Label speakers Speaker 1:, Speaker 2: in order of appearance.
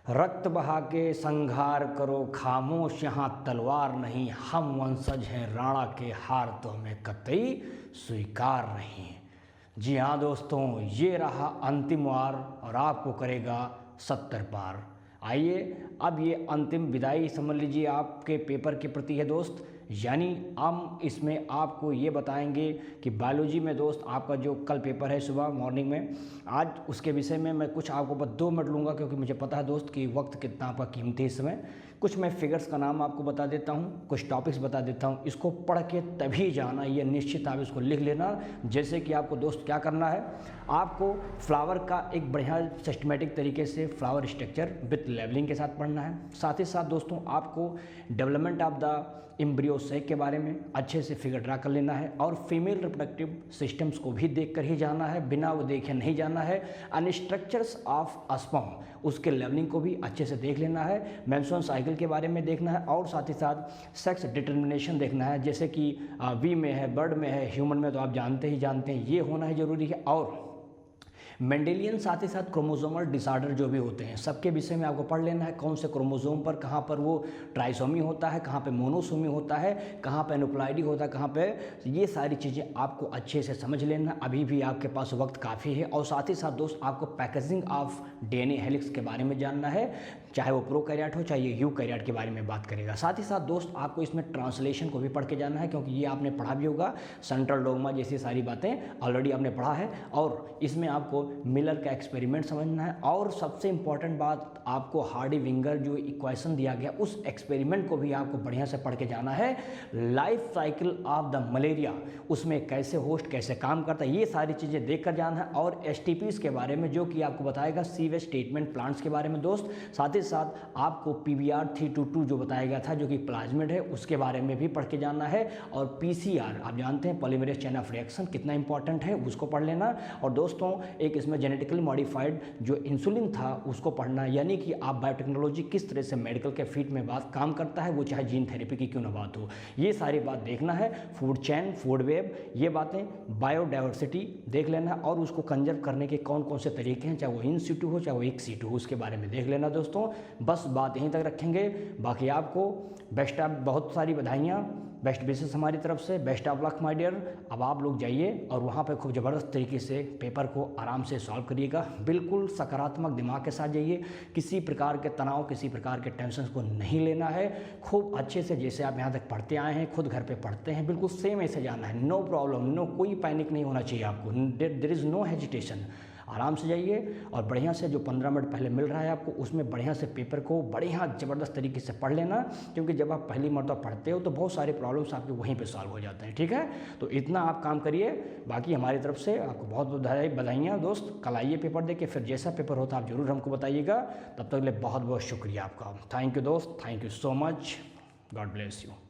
Speaker 1: रक्त बहा के संघार करो खामोश, यहाँ तलवार नहीं, हम वंशज हैं राणा के, हार तो हमें कतई स्वीकार नहीं। जी हाँ दोस्तों, ये रहा अंतिम वार और आपको करेगा 70 पार। आइए अब ये अंतिम विदाई समझ लीजिए आपके पेपर के प्रति है दोस्त। यानी हम इसमें आपको ये बताएंगे कि बायोलॉजी में दोस्त आपका जो कल पेपर है सुबह मॉर्निंग में, आज उसके विषय में मैं कुछ आपको बस 2 मिनट लूँगा, क्योंकि मुझे पता है दोस्त कि वक्त कितना आपका कीमती है इस समय। कुछ मैं फिगर्स का नाम आपको बता देता हूँ, कुछ टॉपिक्स बता देता हूँ, इसको पढ़ के तभी जाना, ये निश्चित आप इसको लिख लेना। जैसे कि आपको दोस्त क्या करना है, आपको फ्लावर का एक बढ़िया सिस्टमेटिक तरीके से फ्लावर स्ट्रक्चर विथ लेवलिंग के साथ पढ़ना है। साथ ही साथ दोस्तों आपको development of the embryo sac के बारे में अच्छे से फिगर ड्रा कर लेना है, और फीमेल रिप्रोडक्टिव सिस्टम्स को भी देख कर ही जाना है, बिना वो देखे नहीं जाना है। एंड स्ट्रक्चर्स ऑफ स्पर्म, उसके लेवलिंग को भी अच्छे से देख लेना है। मेंस्ट्रुअल साइकिल के बारे में देखना है, और साथ ही साथ सेक्स डिटर्मिनेशन देखना है, जैसे कि वी में है, बर्ड में है, ह्यूमन में तो आप जानते हैं, ये होना है ज़रूरी है। और मेंडेलियन साथ ही साथ क्रोमोसोमल डिसऑर्डर जो भी होते हैं, सबके विषय में आपको पढ़ लेना है। कौन से क्रोमोसोम पर कहाँ पर वो ट्राइसोमी होता है, कहाँ पे मोनोसोमी होता है, कहाँ पे एनुप्लॉइडी होता है, कहाँ पे, ये सारी चीज़ें आपको अच्छे से समझ लेना। अभी भी आपके पास वक्त काफ़ी है। और साथ ही साथ दोस्त आपको पैकेजिंग ऑफ डीएनए हेलिक्स के बारे में जानना है, चाहे वो प्रोकैरियोट हो चाहे यूकैरियोट के बारे में बात करेगा। साथ ही साथ दोस्त आपको इसमें ट्रांसलेशन को भी पढ़ के जाना है, क्योंकि ये आपने पढ़ा भी होगा, सेंट्रल डोग्मा जैसी सारी बातें ऑलरेडी आपने पढ़ा है। और इसमें आपको मिलर का एक्सपेरिमेंट समझना है, और सबसे इंपॉर्टेंट बात आपको हार्डी विंगर जो इक्वेशन दिया गया उस एक्सपेरिमेंट को भी आपको बढ़िया से पढ़ के जाना है। Life cycle of the malaria, उसमें कैसे होस्ट कैसे काम करता है, ये सारी चीज़ें देख कर जाना है। और एसटीपीज के बारे में जो कि आपको बताएगा सीवेज ट्रीटमेंट प्लांट्स के बारे में दोस्त। साथ ही साथ आपको PBR 322 जो बताया गया था जो कि प्लाज्मिड है, उसके बारे में भी पढ़ के जाना है। और PCR आप जानते हैं पॉलीमरेज चेन ऑफ रिएक्शन कितना इंपॉर्टेंट है, उसको पढ़ लेना। और दोस्तों एक इसमें जेनेटिकली मॉडिफाइड जो इंसुलिन था उसको पढ़ना, यानी कि आप बायोटेक्नोलॉजी किस तरह से मेडिकल के फील्ड में बात काम करता है, वो चाहे जीन थेरेपी की क्यों ना बात हो, ये सारी बात देखना है। फूड चेन, फूड वेब, ये बातें, बायोडाइवर्सिटी देख लेना, और उसको कंजर्व करने के कौन कौन से तरीके हैं, चाहे वो इन सीटू हो चाहे वो एक सीटू हो, उसके बारे में देख लेना दोस्तों। बस बात यहीं तक रखेंगे। बाकी आपको बेस्ट ऑफ, बहुत सारी बधाइयाँ, बेस्ट विशेष हमारी तरफ से, best of luck my dear. अब आप लोग जाइए और वहाँ पे खूब ज़बरदस्त तरीके से पेपर को आराम से सॉल्व करिएगा। बिल्कुल सकारात्मक दिमाग के साथ जाइए, किसी प्रकार के तनाव, किसी प्रकार के टेंशन को नहीं लेना है। खूब अच्छे से जैसे आप यहाँ तक पढ़ते आए हैं, खुद घर पे पढ़ते हैं, बिल्कुल सेम ऐसे जाना है। नो प्रॉब्लम, नो, कोई पैनिक नहीं होना चाहिए आपको, देयर इज़ नो हेजिटेशन। आराम से जाइए और बढ़िया से जो 15 मिनट पहले मिल रहा है आपको, उसमें बढ़िया से पेपर को बढ़िया ज़बरदस्त तरीके से पढ़ लेना, क्योंकि जब आप पहली मरतबा पढ़ते हो तो बहुत सारे प्रॉब्लम्स आपके वहीं पे सॉल्व हो जाते हैं। ठीक है, तो इतना आप काम करिए। बाकी हमारी तरफ से आपको बहुत बहुत बधाइयाँ दोस्त। कल आइए पेपर दे के, फिर जैसा पेपर होता आप ज़रूर हमको बताइएगा। तब तक के लिए बहुत बहुत शुक्रिया आपका। थैंक यू दोस्त, thank you so much, God bless you.